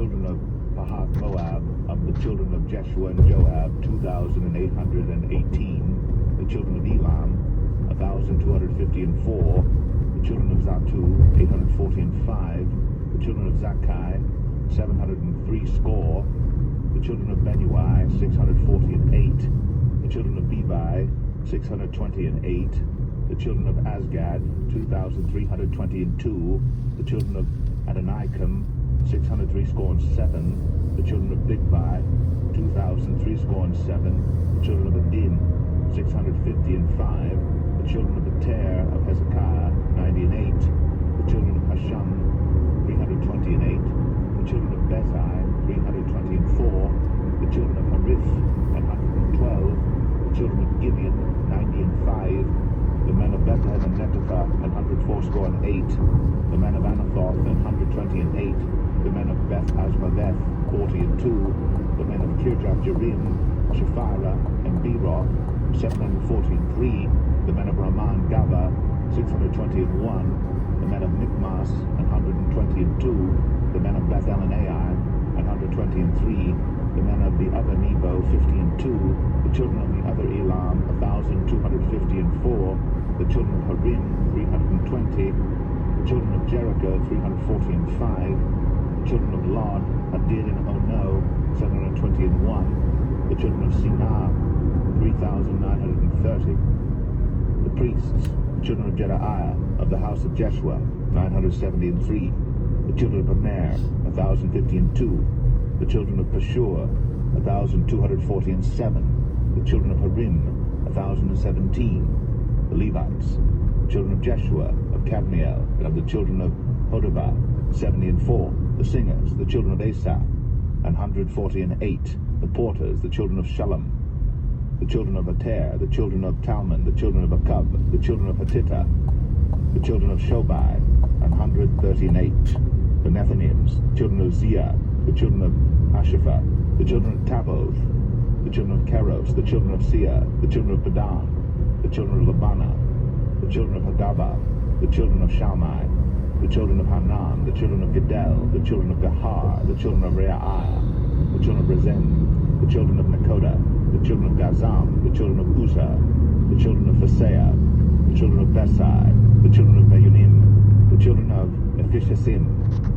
children of Pahath Moab, of the children of Jeshua and Joab, 2,818. The children of Elam, 1,254. The children of Zatu, 845. The children of Zakkai, 703 score. The children of Benui, 640 The children of Bebai, 620 The children of Asgad, 2,322. The children of Adonikam, 637. The children of Bigvai, 2,037. The children of Adin, 650 The children of Ater of Hezekiah, 90 The children of Hashum, 320 The children of Bezai, 324. The children of Harith, 112. The children of Gibeon, 90 The men of Bethlehem and Netopha, 180 The men of Anathoth, 120 The men of Beth Azmaveth, 42 The men of Kirjath Jearim, Shephirah, and Beeroth, 743 The men of Raman Gaba, 621 The men of Michmas, 122 The men of Beth El and Ai, 123 The men of the other Nebo, 52 The children of the other Elam, 1,254 The children of Harim, 320 The children of Jericho, 345 The children of Lod, Hadid and Ono, 721 The children of Sinah, 3,930 The priests, the children of Jedaiah, of the house of Jeshua, 973 The children of Amer, 1,052 The children of Pashur, 1,247 The children of Harim, 1,017 The Levites, the children of Jeshua, of Kadmiel, and of the children of Hodabah, 74 The singers, the children of Asaph, 148 The porters, the children of Shalom, the children of Ater, the children of Talmon, the children of Akub, the children of Hatita, the children of Shobai, 138 The Nethinims, the children of Zia, the children of Ashapha, the children of Taboth, the children of Keros, the children of Sia, the children of Padan, the children of Labana, the children of Hagaba, the children of Shalmai, the children of Hanan, the children of Gedel, the children of Gahar, the children of Reaiah, the children of Rezin, the children of Nakoda, the children of Gazam, the children of Uzzah, the children of Phaseah, the children of Besai, the children of Meunim, the children of Ephishasim,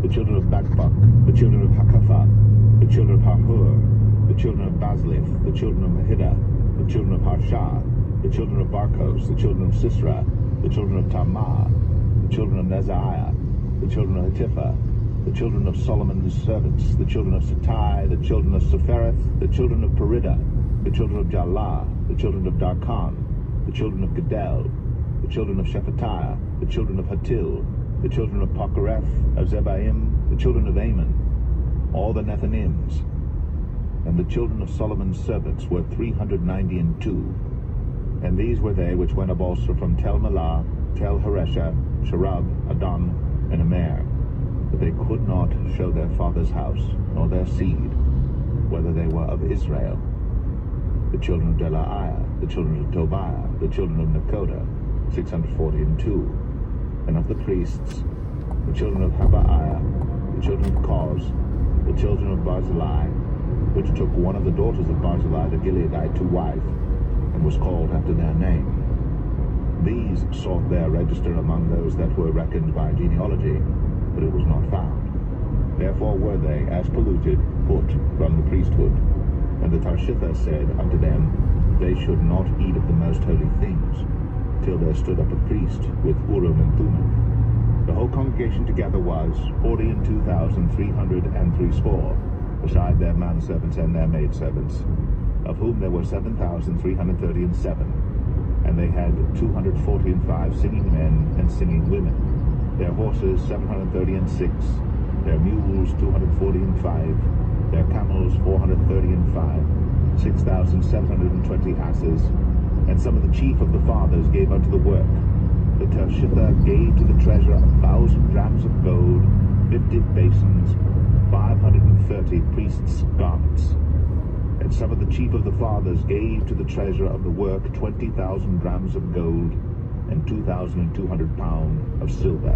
the children of Bakbuk, the children of Hakapha, the children of Harhur, the children of Baslith, the children of Mahida, the children of Harshah, the children of Barkos, the children of Sisra, the children of Tamar, the children of Nezaiah, the children of Hatipha, the children of Solomon's servants, the children of Satai, the children of Sephareth, the children of Perida, the children of Jalah, the children of Darkon, the children of Gedel, the children of Shephatiah, the children of Hatil, the children of Pokereth, of Zebaim, the children of Ammon, all the Nethinims, and the children of Solomon's servants were 392. And these were they which went up also from Tel Melah, Tel Haresha, Sharab, Adon, and Amer. But they could not show their father's house, nor their seed, whether they were of Israel. The children of Delaiah, the children of Tobiah, the children of Nakoda, 642. And of the priests, the children of Habaiah, the children of Koz, the children of Barzillai, which took one of the daughters of Barzillai the Gileadite to wife, and was called after their name. These sought their register among those that were reckoned by genealogy, but it was not found. Therefore were they, as polluted, put from the priesthood. And the Tarshitha said unto them, they should not eat of the most holy things, till there stood up a priest with Urim and Thummim. The whole congregation together was 42,303 score, beside their manservants and their maidservants, of whom there were 7,337, and they had 245 singing men and singing women, their horses 736, their mules 245, their camels 435, 6,720 asses, and some of the chief of the fathers gave unto the work. The Tershitha gave to the treasure 1,000 drams of gold, 50 basins, 530 priests' garments. And some of the chief of the fathers gave to the treasure of the work 20,000 drams of gold, and 2,200 pounds of silver.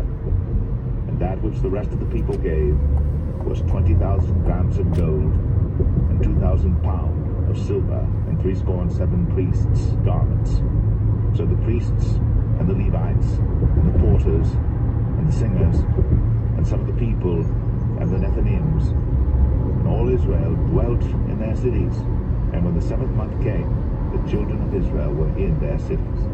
And that which the rest of the people gave, was 20,000 grams of gold, and 2,000 pounds of silver, and 77 priests' garments. So the priests, and the Levites, and the porters, and the singers, and some of the people, and the Nethinims, and all Israel dwelt in their cities. And when the 7th month came, the children of Israel were in their cities.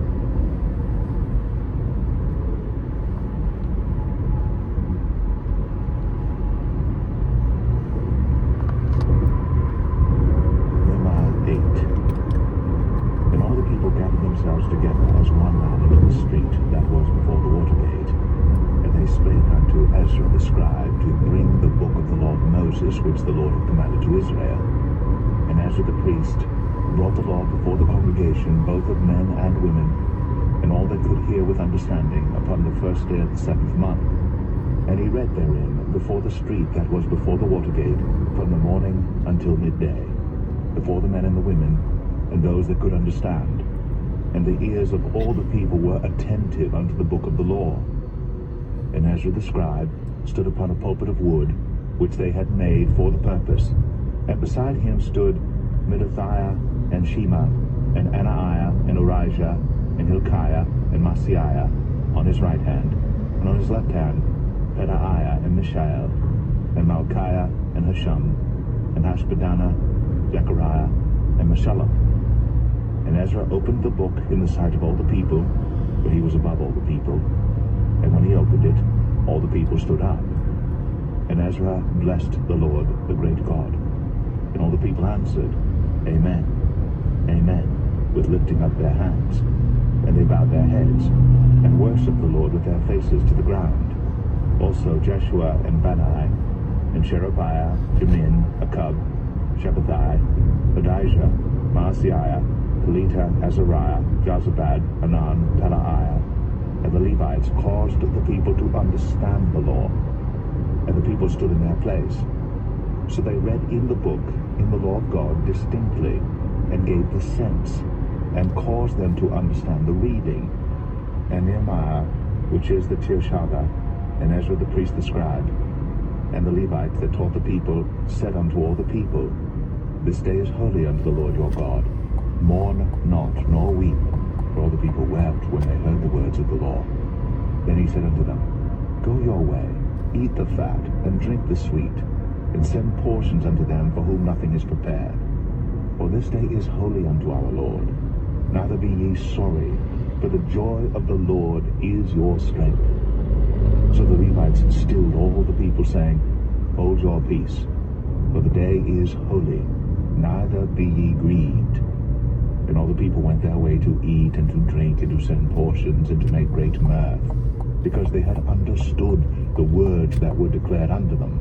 Themselves together as one man into the street that was before the water gate. And they spake unto Ezra the scribe to bring the book of the law of Moses, which the Lord had commanded to Israel. And Ezra the priest brought the law before the congregation, both of men and women, and all that could hear with understanding, upon the 1st day of the 7th month. And he read therein before the street that was before the water gate, from the morning until midday, before the men and the women, and those that could understand. And the ears of all the people were attentive unto the book of the law. And Ezra the scribe stood upon a pulpit of wood, which they had made for the purpose. And beside him stood Mattithiah, and Shema, and Anaiah, and Urijah, and Hilkiah, and Maaseiah on his right hand, and on his left hand Pedaiah, and Mishael, and Malchiah, and Hashum, and Hashbaddanah, Zechariah, and Meshullam. And Ezra opened the book in the sight of all the people, for he was above all the people. And when he opened it, all the people stood up. And Ezra blessed the Lord, the great God. And all the people answered, Amen, Amen, with lifting up their hands. And they bowed their heads, and worshipped the Lord with their faces to the ground. Also Jeshua, and Bani, and Sherebiah, Jamin, Akub, Shabbathai, Adijah, Maaseiah, Kelita, Azariah, Jozabad, Hanan, Pelaiah, and the Levites caused the people to understand the law, and the people stood in their place. So they read in the book, in the law of God, distinctly, and gave the sense, and caused them to understand the reading. And Nehemiah, which is the Tirshava, and Ezra the priest the scribe, and the Levites that taught the people, said unto all the people, This day is holy unto the Lord your God. Mourn not, nor weep. For all the people wept when they heard the words of the law. Then he said unto them, Go your way, eat the fat, and drink the sweet, and send portions unto them for whom nothing is prepared. For this day is holy unto our Lord. Neither be ye sorry, for the joy of the Lord is your strength. So the Levites stilled all the people, saying, Hold your peace, for the day is holy, neither be ye grieved. And all the people went their way to eat and to drink and to send portions and to make great mirth, because they had understood the words that were declared unto them.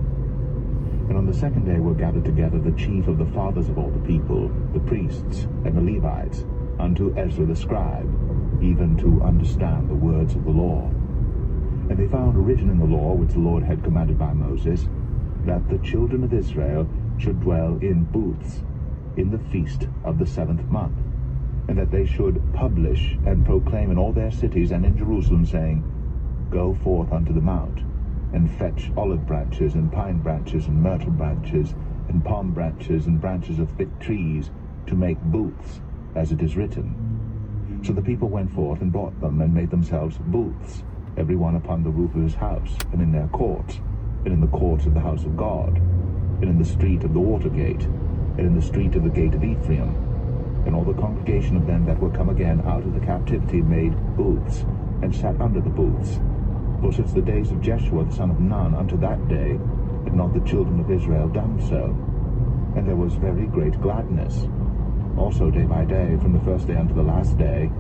And on the 2nd day were gathered together the chief of the fathers of all the people, the priests and the Levites, unto Ezra the scribe, even to understand the words of the law. And they found written in the law which the Lord had commanded by Moses, that the children of Israel should dwell in booths in the feast of the 7th month, and that they should publish and proclaim in all their cities and in Jerusalem, saying, Go forth unto the mount, and fetch olive branches, and pine branches, and myrtle branches, and palm branches, and branches of thick trees, to make booths, as it is written. So the people went forth and bought them, and made themselves booths, every one upon the roof of his house, and in their courts, and in the courts of the house of God, and in the street of the water gate, and in the street of the gate of Ephraim. And all the congregation of them that were come again out of the captivity made booths, and sat under the booths. For since the days of Jeshua the son of Nun unto that day had not the children of Israel done so. And there was very great gladness. Also day by day, from the 1st day unto the last day,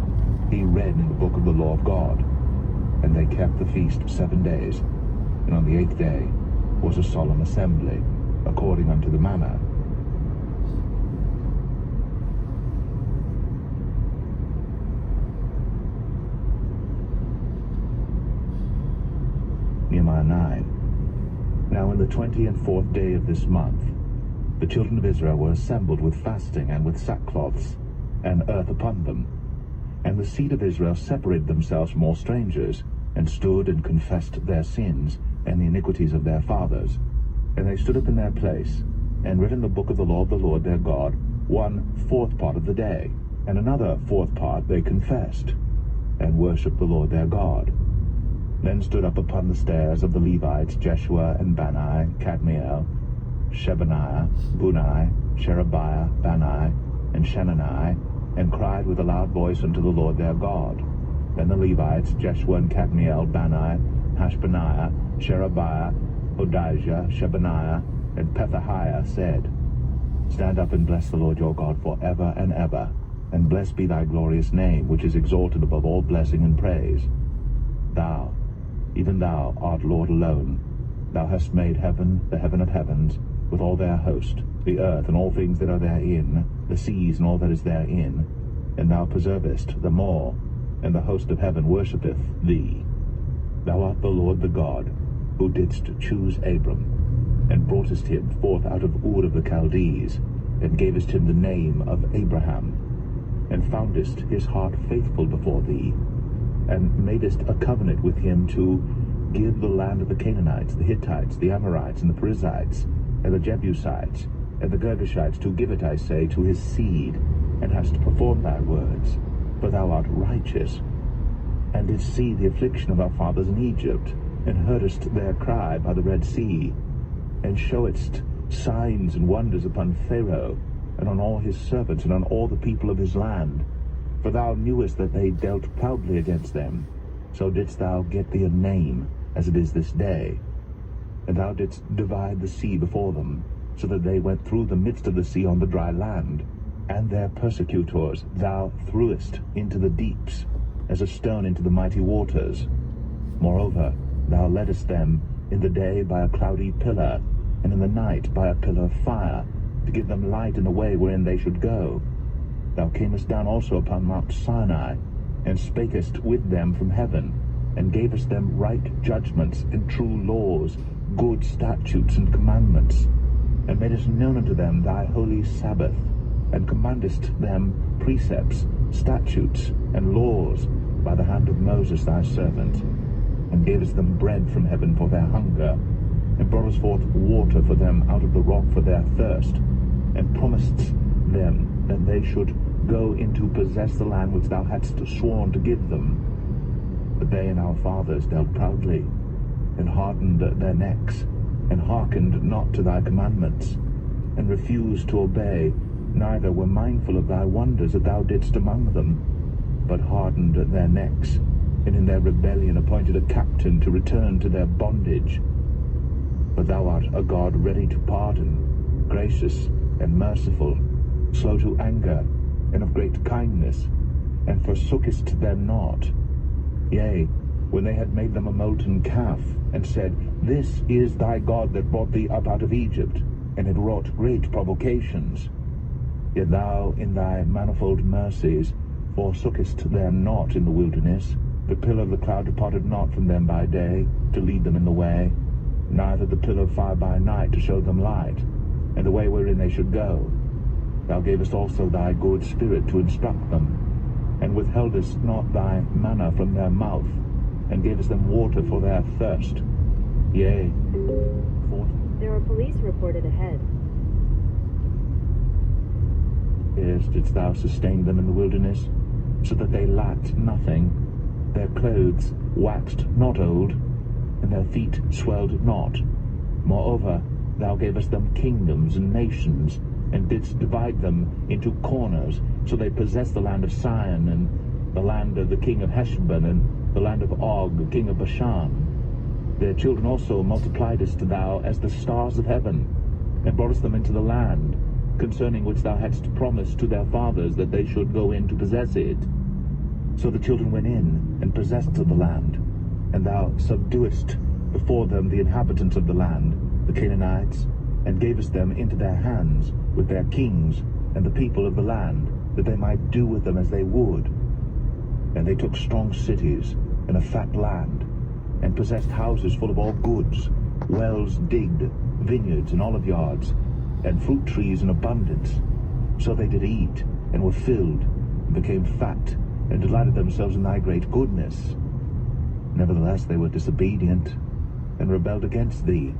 he read in the book of the law of God. And they kept the feast 7 days. And on the 8th day was a solemn assembly, according unto the manner. Nehemiah 9. Now in the 24th day of this month, the children of Israel were assembled with fasting and with sackcloths, and earth upon them. And the seed of Israel separated themselves from all strangers, and stood and confessed their sins and the iniquities of their fathers. And they stood up in their place, and read in the book of the law of the Lord their God 1/4 part of the day, and another 4th part they confessed, and worshipped the Lord their God. Then stood up upon the stairs of the Levites Jeshua and Bani, Kadmiel, Shebaniah, Bunai, Sherebiah, Bani, and Shenani, and cried with a loud voice unto the Lord their God. Then the Levites Jeshua and Kadmiel, Bani, Hashbaniah, Sherebiah, Hodijah, Shebaniah, and Pethahiah said, Stand up and bless the Lord your God for ever and ever, and blessed be thy glorious name, which is exalted above all blessing and praise. Thou, even thou, art Lord alone. Thou hast made heaven, the heaven of heavens, with all their host, the earth and all things that are therein, the seas and all that is therein, and thou preservest them all, and the host of heaven worshippeth thee. Thou art the Lord the God, who didst choose Abram, and broughtest him forth out of Ur of the Chaldees, and gavest him the name of Abraham, and foundest his heart faithful before thee, and madest a covenant with him to give the land of the Canaanites, the Hittites, the Amorites, and the Perizzites, and the Jebusites, and the Girgashites, to give it, I say, to his seed, and hast performed thy words, for thou art righteous, and didst see the affliction of our fathers in Egypt, and heardest their cry by the Red Sea, and showedst signs and wonders upon Pharaoh, and on all his servants, and on all the people of his land. For thou knewest that they dealt proudly against them, so didst thou get thee a name, as it is this day. And thou didst divide the sea before them, so that they went through the midst of the sea on the dry land, and their persecutors thou threwest into the deeps, as a stone into the mighty waters. Moreover, thou leddest them in the day by a cloudy pillar, and in the night by a pillar of fire, to give them light in the way wherein they should go. Thou camest down also upon Mount Sinai, and spakest with them from heaven, and gavest them right judgments and true laws, good statutes and commandments, and madest known unto them thy holy Sabbath, and commandest them precepts, statutes, and laws by the hand of Moses thy servant, and gavest them bread from heaven for their hunger, and broughtest forth water for them out of the rock for their thirst, and promisedst them that they should go in to possess the land which thou hadst sworn to give them. But they and our fathers dealt proudly, and hardened their necks, and hearkened not to thy commandments, and refused to obey, neither were mindful of thy wonders that thou didst among them, but hardened their necks, and in their rebellion appointed a captain to return to their bondage. But thou art a God ready to pardon, gracious and merciful, slow to anger, and of great kindness, and forsookest them not. Yea, when they had made them a molten calf, and said, This is thy God that brought thee up out of Egypt, and had wrought great provocations. Yet thou in thy manifold mercies forsookest them not in the wilderness. The pillar of the cloud departed not from them by day, to lead them in the way, neither the pillar of fire by night to show them light, and the way wherein they should go. Thou gavest also thy good spirit to instruct them, and withheldest not thy manna from their mouth, and gavest them water for their thirst. Yea, there are police reported ahead. Years didst thou sustain them in the wilderness, so that they lacked nothing. Their clothes waxed not old, and their feet swelled not. Moreover, thou gavest them kingdoms and nations, and didst divide them into corners, so they possessed the land of Sion, and the land of the king of Heshbon, and the land of Og, king of Bashan. Their children also multipliedst thou as the stars of heaven, and broughtest them into the land, concerning which thou hadst promised to their fathers that they should go in to possess it. So the children went in and possessed the land, and thou subduedst before them the inhabitants of the land, the Canaanites, and gavest them into their hands with their kings and the people of the land, that they might do with them as they would. And they took strong cities and a fat land, and possessed houses full of all goods, wells digged, vineyards and olive yards, and fruit trees in abundance. So they did eat, and were filled, and became fat, and delighted themselves in thy great goodness. Nevertheless they were disobedient, and rebelled against thee,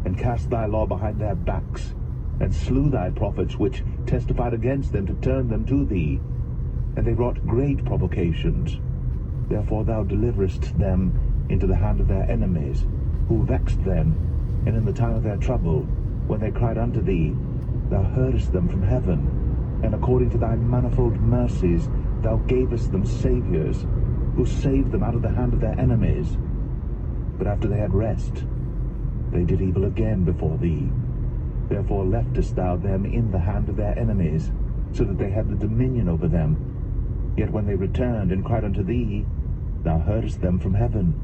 and cast thy law behind their backs, and slew thy prophets which testified against them to turn them to thee. And they wrought great provocations. Therefore thou deliverest them into the hand of their enemies, who vexed them, and in the time of their trouble, when they cried unto thee, thou heardest them from heaven, and according to thy manifold mercies thou gavest them saviours, who saved them out of the hand of their enemies. But after they had rest, they did evil again before thee. Therefore leftest thou them in the hand of their enemies, so that they had the dominion over them. Yet when they returned and cried unto thee, thou heardest them from heaven,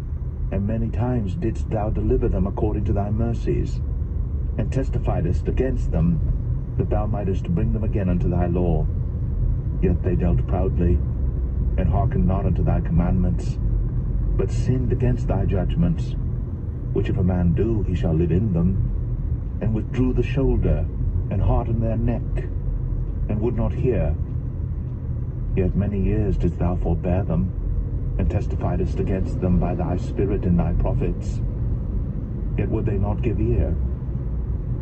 and many times didst thou deliver them according to thy mercies, and testifiedst against them, that thou mightest bring them again unto thy law. Yet they dealt proudly, and hearkened not unto thy commandments, but sinned against thy judgments, which if a man do, he shall live in them, and withdrew the shoulder, and hardened their neck, and would not hear. Yet many years didst thou forbear them, and testifiedst against them by thy Spirit in thy prophets. Yet would they not give ear.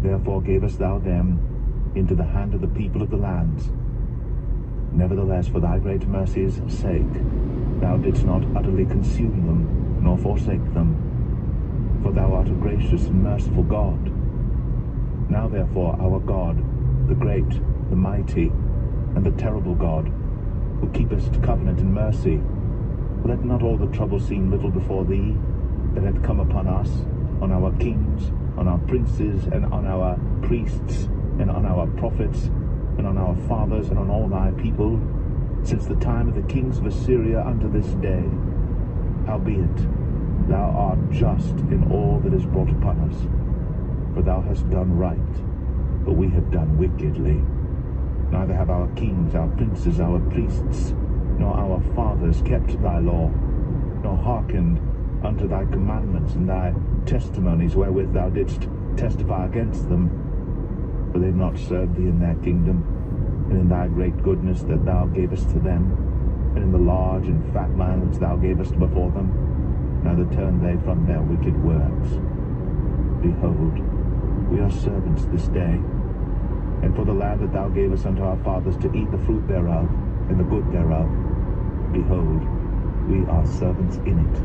Therefore gavest thou them into the hand of the people of the lands. Nevertheless, for thy great mercy's sake, thou didst not utterly consume them, nor forsake them. For thou art a gracious and merciful God. Now therefore, our God, the great, the mighty, and the terrible God, who keepest covenant and mercy, let not all the trouble seem little before thee, that hath come upon us, on our kings, on our princes, and on our priests, and on our prophets, and on our fathers, and on all thy people, since the time of the kings of Assyria unto this day. Howbeit, thou art just in all that is brought upon us, for thou hast done right, but we have done wickedly. Neither have our kings, our princes, our priests, nor our fathers kept thy law, nor hearkened unto thy commandments and thy testimonies wherewith thou didst testify against them. For they have not served thee in their kingdom, and in thy great goodness that thou gavest to them, and in the large and fat land which thou gavest before them, neither turned they from their wicked works. Behold, we are servants this day, and for the land that thou gavest unto our fathers to eat the fruit thereof, and the good thereof, behold, we are servants in it.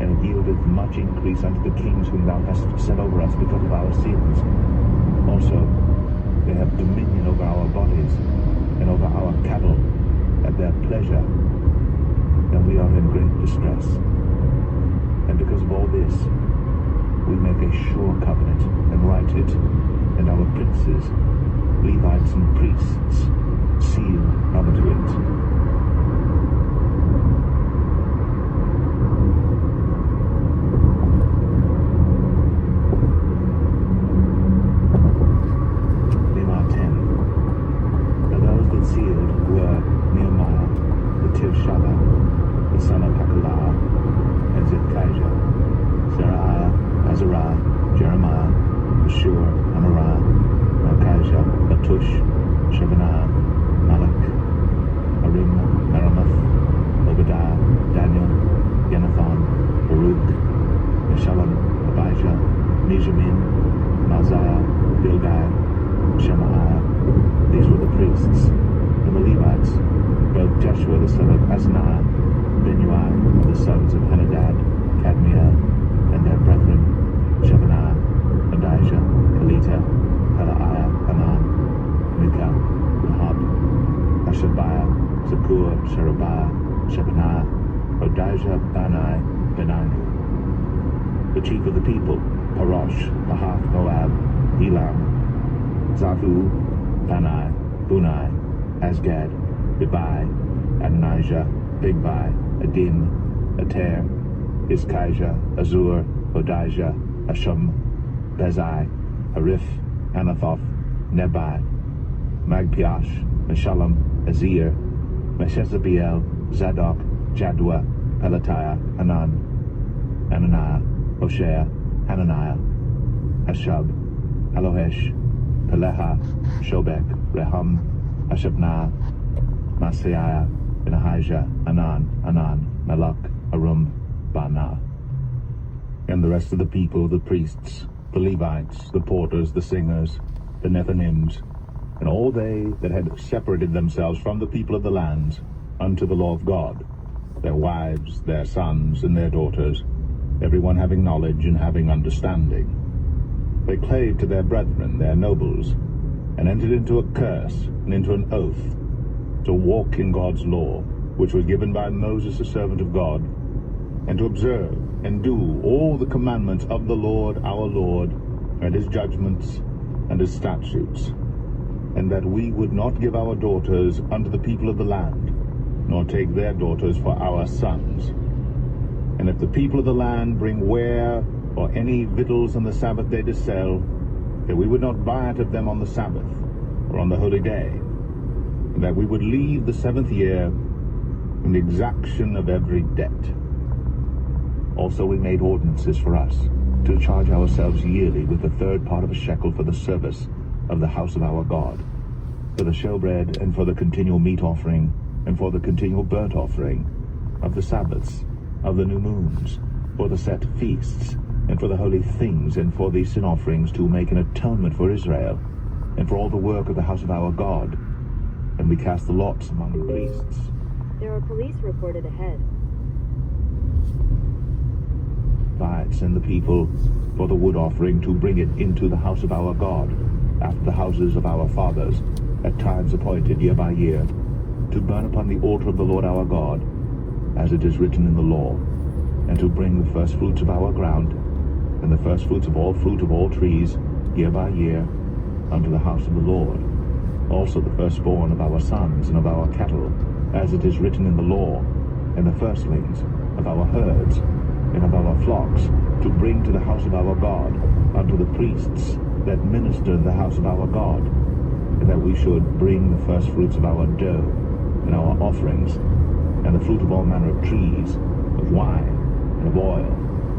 And it yieldeth much increase unto the kings whom thou hast set over us because of our sins. Also, they have dominion over our bodies, and over our cattle, at their pleasure, and we are in great distress. And because of all this, we make a sure covenant, and write it, and our princes, Levites and priests, seal unto it. The chief of the people, Parosh, Pahath Moab, Elam, Zahu, Panai, Bunai, Asgad, Ribai, Adonijah, Bigbai, Adin, Ater, Iskijah, Azur, Hodijah, Ashum, Bezai, Harif, Anathoth, Nebai, Magpiash, Meshullam, Azir, Meshezabiel, Zadok, Jadua, Pelatiah, Hanan, Ananiah, Hoshea, Hananiah, Hashub, Alohesh, Peleha, Shobek, Rehum, Hashabnah, Maaseiah, Benahijah, Anan, Melech, Arum, Baanah. And the rest of the people, the priests, the Levites, the porters, the singers, the Nethinims, and all they that had separated themselves from the people of the lands unto the law of God, their wives, their sons, and their daughters, every one having knowledge and having understanding. They clave to their brethren, their nobles, and entered into a curse and into an oath to walk in God's law, which was given by Moses, the servant of God, and to observe and do all the commandments of the Lord our Lord, and his judgments and his statutes, and that we would not give our daughters unto the people of the land, nor take their daughters for our sons. And if the people of the land bring ware or any victuals on the Sabbath day to sell, that we would not buy it of them on the Sabbath or on the holy day, and that we would leave the 7th year in the exaction of every debt. Also we made ordinances for us to charge ourselves yearly with the 3rd part of a shekel for the service of the house of our God, for the showbread, and for the continual meat offering, and for the continual burnt offering, of the Sabbaths, of the new moons, for the set feasts, and for the holy things, and for the sin offerings, to make an atonement for Israel, and for all the work of the house of our God. And we cast the lots among the priests. There are police reported ahead. Levites and the people for the wood offering, to bring it into the house of our God, after the houses of our fathers, at times appointed year by year, to burn upon the altar of the Lord our God, as it is written in the law, and to bring the first fruits of our ground, and the first fruits of all fruit of all trees, year by year, unto the house of the Lord. Also the firstborn of our sons and of our cattle, as it is written in the law, and the firstlings of our herds and of our flocks, to bring to the house of our God, unto the priests that minister in the house of our God, and that we should bring the first fruits of our dough and our offerings, and the fruit of all manner of trees, of wine, and of oil,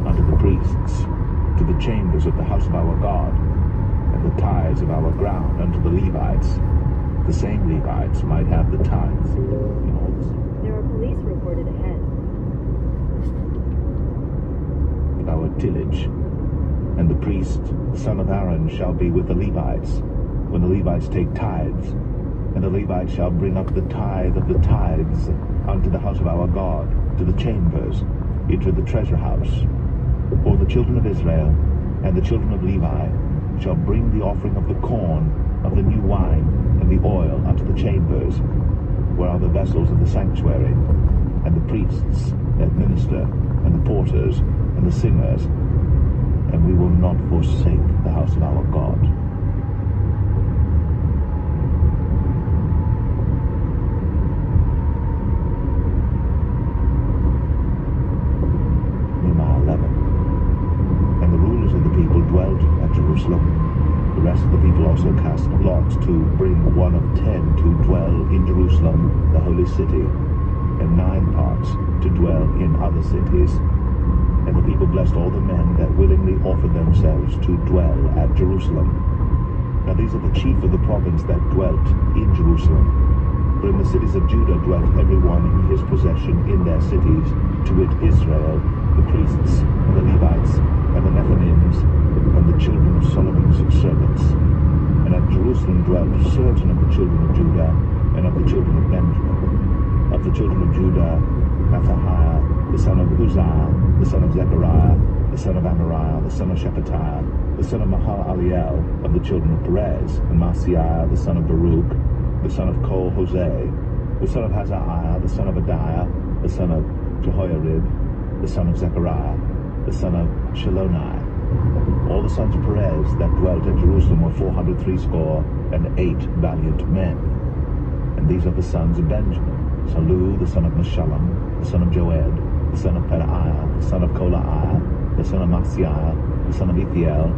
unto the priests, to the chambers of the house of our God, and the tithes of our ground unto the Levites. The same Levites might have the tithes in all the cities. There are police reported ahead. Our tillage, and the priest, the son of Aaron, shall be with the Levites, when the Levites take tithes, and the Levites shall bring up the tithe of the tithes unto the house of our God, to the chambers, into the treasure house. For the children of Israel and the children of Levi shall bring the offering of the corn, of the new wine, and the oil unto the chambers, where are the vessels of the sanctuary, and the priests that minister, and the porters, and the singers, and we will not forsake the house of our God. Nehemiah 11. And the rulers of the people dwelt at Jerusalem. The rest of the people also cast lots to bring 1 of 10 to dwell in Jerusalem, the holy city, and 9 parts to dwell in other cities. And the people blessed all the men that willingly offered themselves to dwell at Jerusalem. Now these are the chief of the province that dwelt in Jerusalem. For in the cities of Judah dwelt every one in his possession in their cities, to wit Israel, the priests, and the Levites, and the Nethinims, and the children of Solomon's servants. And at Jerusalem dwelt certain of the children of Judah, and of the children of Benjamin. Of the children of Judah, Mathahiah, the son of Uzziah, the son of Zechariah, the son of Amariah, the son of Shephatiah, the son of Mahalaliel, of the children of Perez, and Maaseiah, the son of Baruch, the son of Kol-Hoseh, the son of Hazaiah, the son of Adiah, the son of Jehoiarib, the son of Zechariah, the son of Shilonai. All the sons of Perez that dwelt at Jerusalem were 468 valiant men. And these are the sons of Benjamin: Salu, the son of Meshullam, the son of Joed, the son of Pedaiah, the son of Kolaiah, the son of Maaseiah, the son of Ethiel,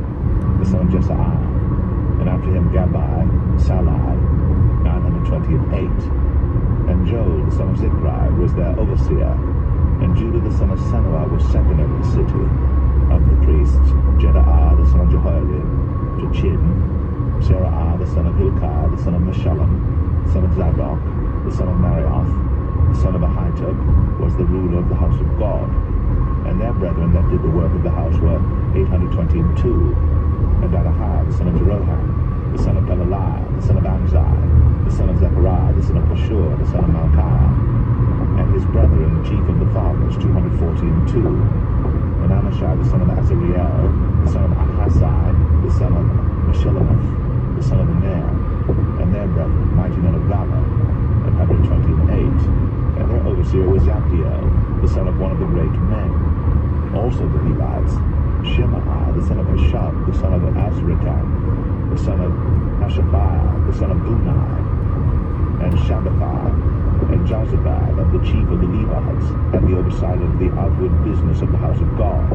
the son of Jesaiah. And after him Gabbai, Salai, 928. And Joel, the son of Zichri, was their overseer. And Judah, the son of Sanua, was second over the city. Of the priests, Jedaiah, the son of Jehoiarib, Jachin, Seraiah, the son of Hilkiah, the son of Meshullam, the son of Zadok, the son of Marioth, the son of Ahitub, was the ruler of the house of God. And their brethren that did the work of the house were 822. and Adahai, the son of Jeroham, the son of Pelaliah, the son of Amzai, the son of Zechariah, the son of Pashur, the son of Malchiah, and his brethren, the chief of the fathers, 240 and 2, and Amashai, the son of Azariel, the son of Ahasai, the son of Meshillemoth, the son of Ner, and their brethren, mighty men of valor, 120 and 8, and their overseer was Zabdiel, the son of one of the great men. Also the Levites, Shemaiah, the son of Hashab, the son of Azrikam, the son of Hashabiah, the son of Unai, and Shabbathai, and Jozabad, of the chief of the Levites, had the oversight of the outward business of the house of God.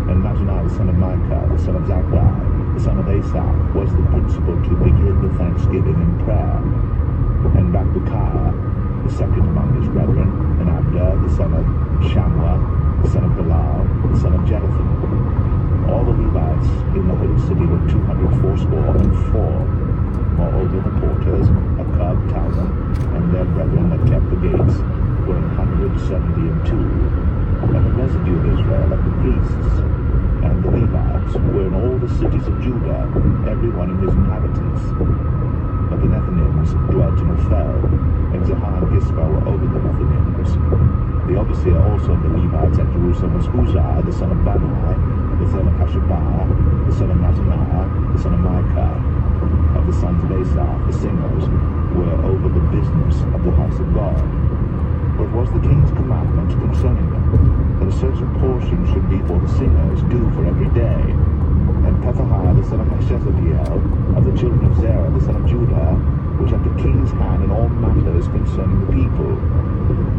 And Mataniah, the son of Micah, the son of Zabdi, the son of Asaph, was the principal to begin the thanksgiving and prayer. And Bakbukiah, the second among his brethren, and Abda, the son of Shammua, the son of Bilal, the son of Jeduthun. All the Levites in the holy city were 284. Moreover, the porters, Akab, Talmon, and their brethren that kept the gates were 170 and 2. And the residue of Israel, of the priests, and the Levites, were in all the cities of Judah, every one in his inhabitants. But the Nethinims dwelt in Ophel, and Zahar and Gispa were over the Nethinims. The overseer also of the Levites at Jerusalem was Uzziah, the son of Bani, the son of Hashabiah, the son of Mataniah, the son of Micah. Of the sons of Asaph, the singers, were over the business of the house of God. For it was the king's commandment concerning them, that a certain portion should be for the singers, due for every day. And Pethahiah, the son of Meshezabiel, of the children of Zerah, the son of Judah, which had the king's hand in all matters concerning the people.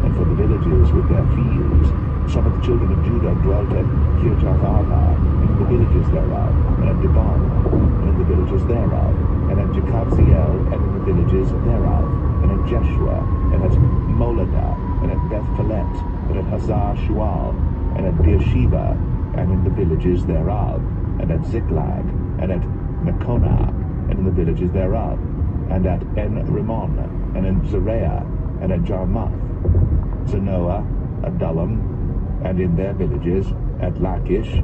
And for the villages with their fields, some of the children of Judah dwelt at Kirjath-Arba, and in the villages thereof, and at Dibon, and in the villages thereof, and at Jekabziel, and in the villages thereof, and at Jeshua, and at Moladah, and at Beth-Pelet, and at Hazar-Shual, and at Beersheba, and in the villages thereof, and at Ziklag, and at Mekonah, and in the villages thereof, and at En-Rimmon, and in Zereah, and at Jarmuth, Zanoah, Adullam, and in their villages, at Lachish,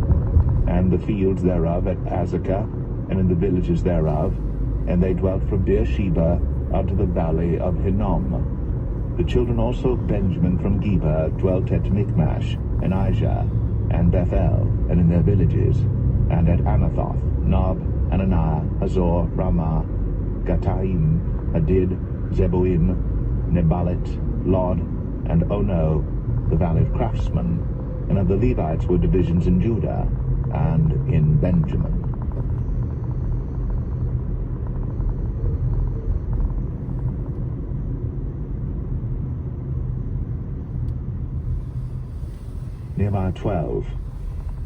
and the fields thereof at Azekah, and in the villages thereof, and they dwelt from Beersheba unto the valley of Hinnom. The children also of Benjamin from Geba dwelt at Michmash, and Aijah, and Bethel, and in their villages, and at Anathoth, Nob, Ananiah, Hazor, Ramah, Gataim, Hadid, Zeboim, Nebalit, Lod, and Ono, the valley of craftsmen. And of the Levites were divisions in Judah and in Benjamin. Nehemiah 12.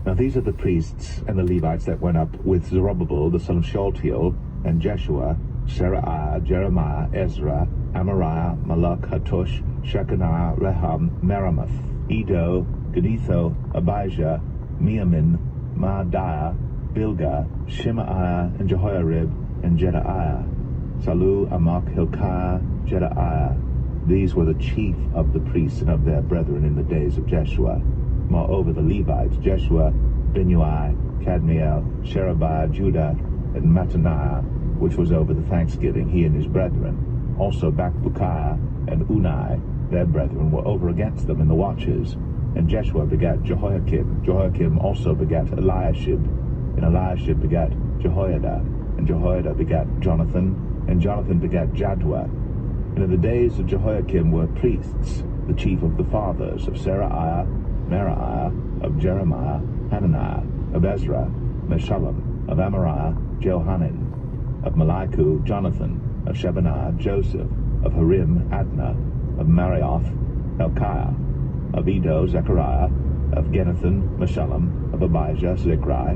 Now these are the priests and the Levites that went up with Zerubbabel, the son of Shealtiel, and Jeshua, Seraiah, Jeremiah, Ezra, Amariah, Malach, Hattush, Shechaniah, Rehum, Meremoth, Edo, Geditho, Abijah, Miamin, Maadiah, Bilgah, Shemaiah, and Jehoiarib, and Jedaiah, Salu, Amok, Hilkiah, Jedaiah. These were the chief of the priests and of their brethren in the days of Jeshua. Moreover, the Levites, Jeshua, Binnui, Kadmiel, Sherebiah, Judah, and Mattaniah, which was over the thanksgiving, he and his brethren. Also Bakbukiah and Unai, their brethren, were over against them in the watches. And Jeshua begat Jehoiakim. Jehoiakim also begat Eliashib. And Eliashib begat Jehoiada. And Jehoiada begat Jonathan. And Jonathan begat Jaddua. And in the days of Jehoiakim were priests, the chief of the fathers, of Seraiah, Meraiah, of Jeremiah, Hananiah, of Ezra, Meshullam, of Amariah, Johanan, of Malichu, Jonathan, of Shebaniah, Joseph, of Harim, Adnah, of Marioth, Helkiah, of Edo, Zechariah, of Genethan, Meshullam, of Abijah, Zichri,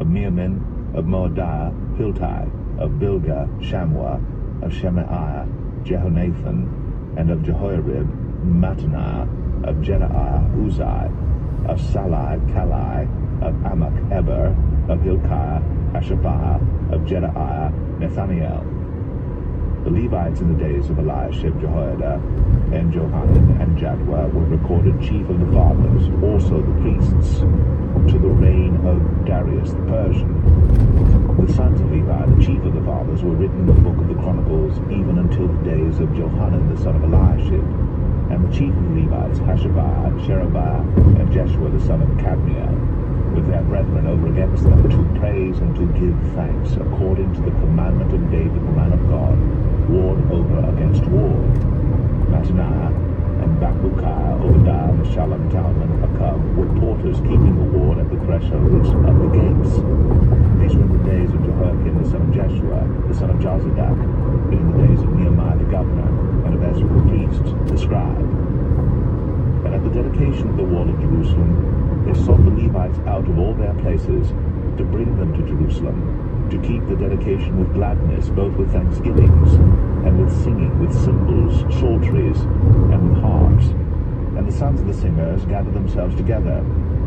of Miamin, of Moadiah, Hiltai, of Bilgah, Shammua, of Shemaiah, Jehonathan, and of Jehoiarib, Mattaniah, of Jedaiah, Uzai, of Salai, Kalai, of Amok, Eber, of Hilkiah, Hashabiah, of Jedaiah, Nethaniel. The Levites in the days of Eliashib, Jehoiada, and Johanan, and Jaddua were recorded chief of the fathers, also the priests, to the reign of Darius the Persian. The sons of Levi, the chief of the fathers, were written in the book of the Chronicles even until the days of Johanan the son of Eliashib. And the chief of the Levites, Hashabiah, Sherebiah, and Jeshua the son of Kadmiel, with their brethren over against them, to praise and to give thanks, according to the commandment of David the man of God, warred over against war. Mattaniah and Bakbukiah, Obadiah, Meshullam, Talman, Akub were porters keeping the ward at the thresholds of the gates. These were in the days of Jehoiakim the son of Jeshua, the son of Jozadak, and in the days of Nehemiah the governor, and of Ezra the priest, the scribe. And at the dedication of the wall of Jerusalem, they sought the Levites out of all their places to bring them to Jerusalem, to keep the dedication with gladness, both with thanksgivings, and with singing, with cymbals, psalteries, and with harps. And the sons of the singers gathered themselves together,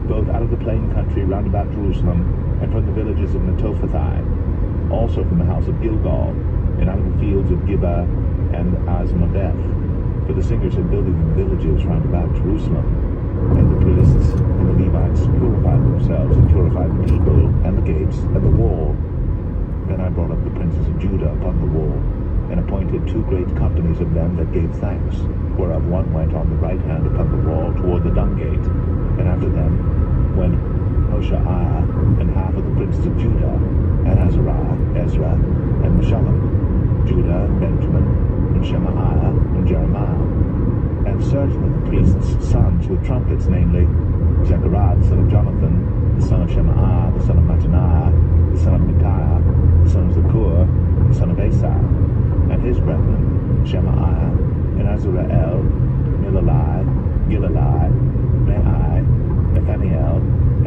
both out of the plain country round about Jerusalem, and from the villages of Netophathi, also from the house of Gilgal, and out of the fields of Gibeah and Azmaveth. For the singers had builded them villages round about Jerusalem. And the priests and the Levites purified themselves, and purified the people, and the gates, and the wall. Then I brought up the princes of Judah upon the wall, and appointed 2 great companies of them that gave thanks, whereof one went on the right hand upon the wall toward the dung gate, and after them went Hoshaiah and half of the princes of Judah, and Azariah, Ezra, and Meshullam, Judah, and Benjamin, and Shemaiah, and Jeremiah, and certain of the priests' sons with trumpets, namely Zechariah the son of Jonathan, the son of Shemaiah, the son of Mattaniah, the son of Micaiah, the son of Zakur, the son of Asaph, and his brethren, Shemaiah, and Azareel, Milalai, Gilalai, Neai, Nathaniel,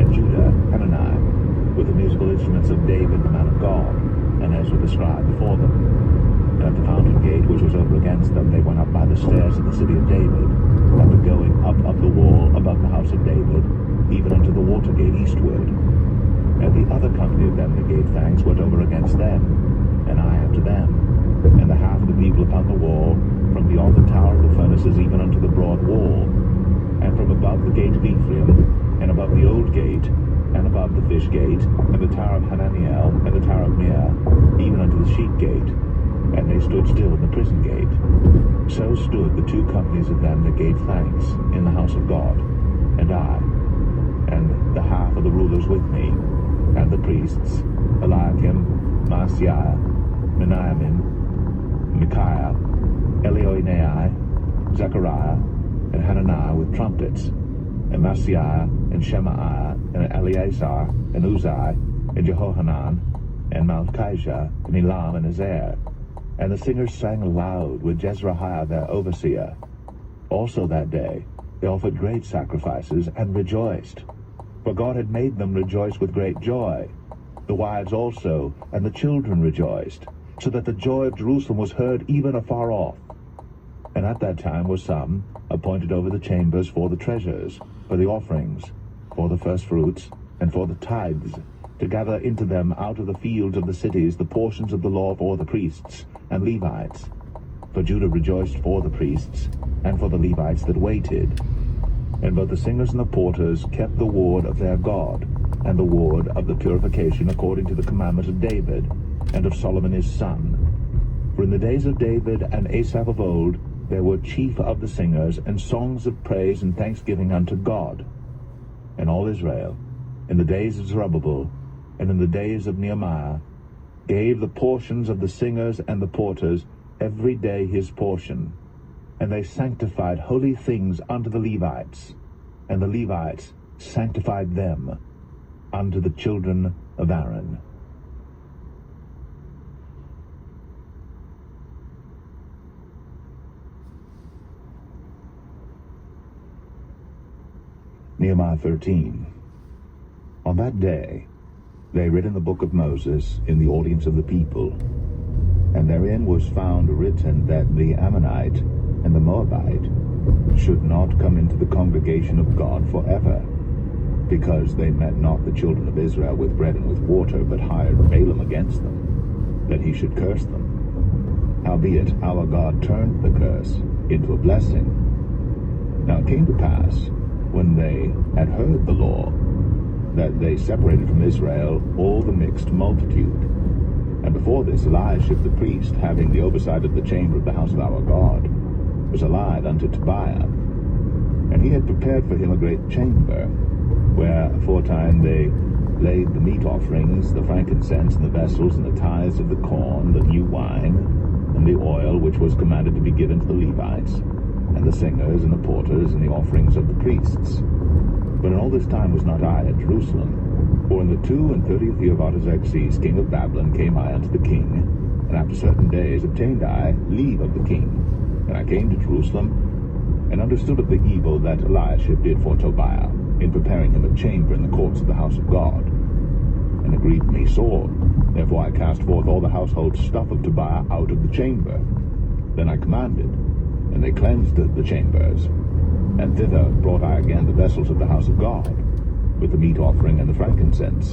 and Judah, Hanani, with the musical instruments of David the man of God, and Ezra the scribe before them. And at the fountain gate which was over against them, they went up by the stairs of the city of David, after going up the wall above the house of David, even unto the water gate eastward. And the other company of them that gave thanks went over against them, and I after them. And the half of the people upon the wall, from beyond the tower of the furnaces even unto the broad wall, and from above the gate of Ephraim, and above the old gate, and above the fish gate, and the tower of Hananiel, and the tower of Meah, even unto the sheep gate. And they stood still in the prison gate. So stood the 2 companies of them that gave thanks in the house of God, and I, and the half of the rulers with me, and the priests, Eliakim, Maaseiah, Meniamin, Micaiah, Elioenai, Zechariah, and Hananiah with trumpets, and Maaseiah, and Shemaiah, and Eleazar, and Uzai, and Jehohanan, and Malchijah, and Elam, and Azer. And the singers sang aloud with Jezreiah their overseer. Also that day they offered great sacrifices, and rejoiced. For God had made them rejoice with great joy. The wives also, and the children rejoiced, so that the joy of Jerusalem was heard even afar off. And at that time were some appointed over the chambers for the treasures, for the offerings, for the firstfruits, and for the tithes, to gather into them out of the fields of the cities the portions of the law for the priests and Levites. For Judah rejoiced for the priests, and for the Levites that waited. And both the singers and the porters kept the ward of their God, and the ward of the purification according to the commandment of David, and of Solomon his son. For in the days of David and Asaph of old, there were chief of the singers, and songs of praise and thanksgiving unto God. And all Israel, in the days of Zerubbabel, and in the days of Nehemiah, gave the portions of the singers and the porters every day his portion. And they sanctified holy things unto the Levites, and the Levites sanctified them unto the children of Aaron. Nehemiah 13. On that day they read in the book of Moses in the audience of the people, and therein was found written that the Ammonite and the Moabite should not come into the congregation of God forever, because they met not the children of Israel with bread and with water, but hired Balaam against them, that he should curse them. Howbeit our God turned the curse into a blessing. Now it came to pass, when they had heard the law, that they separated from Israel all the mixed multitude. And before this Eliashib the priest, having the oversight of the chamber of the house of our God, was allied unto Tobiah. And he had prepared for him a great chamber, where aforetime they laid the meat offerings, the frankincense, and the vessels, and the tithes of the corn, the new wine, and the oil which was commanded to be given to the Levites, and the singers, and the porters, and the offerings of the priests. But in all this time was not I at Jerusalem, for in the 32nd year of Artaxerxes, king of Babylon, came I unto the king, and after certain days obtained I leave of the king. And I came to Jerusalem, and understood of the evil that Eliashib did for Tobiah, in preparing him a chamber in the courts of the house of God. And it grieved me sore. Therefore I cast forth all the household stuff of Tobiah out of the chamber. Then I commanded, and they cleansed the chambers. And thither brought I again the vessels of the house of God, with the meat offering and the frankincense.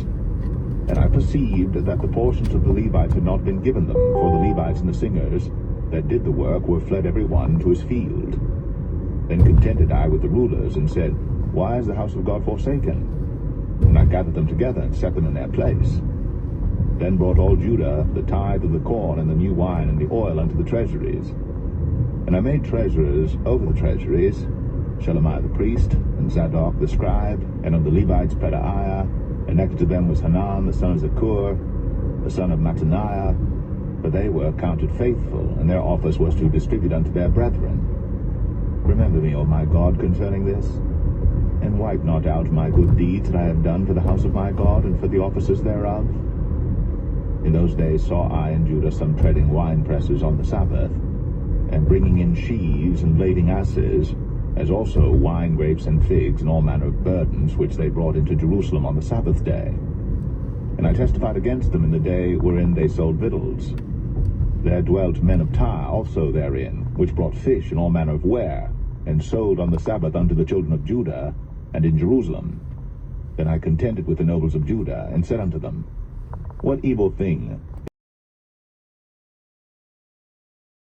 And I perceived that the portions of the Levites had not been given them, for the Levites and the singers that did the work were fled every one to his field. Then contended I with the rulers, and said, Why is the house of God forsaken? And I gathered them together, and set them in their place. Then brought all Judah the tithe of the corn, and the new wine, and the oil unto the treasuries. And I made treasurers over the treasuries, Shelemiah the priest, and Zadok the scribe, and of the Levites Pedaiah, and next to them was Hanan the son of Zakur, the son of Mattaniah, for they were counted faithful, and their office was to distribute unto their brethren. Remember me, O my God, concerning this, and wipe not out my good deeds that I have done for the house of my God, and for the offices thereof. In those days saw I in Judah some treading wine presses on the Sabbath, and bringing in sheaves and lading asses, as also wine grapes and figs and all manner of burdens, which they brought into Jerusalem on the Sabbath day. And I testified against them in the day wherein they sold victuals. There dwelt men of Tyre also therein, which brought fish and all manner of ware, and sold on the Sabbath unto the children of Judah, and in Jerusalem. Then I contended with the nobles of Judah, and said unto them, What evil thing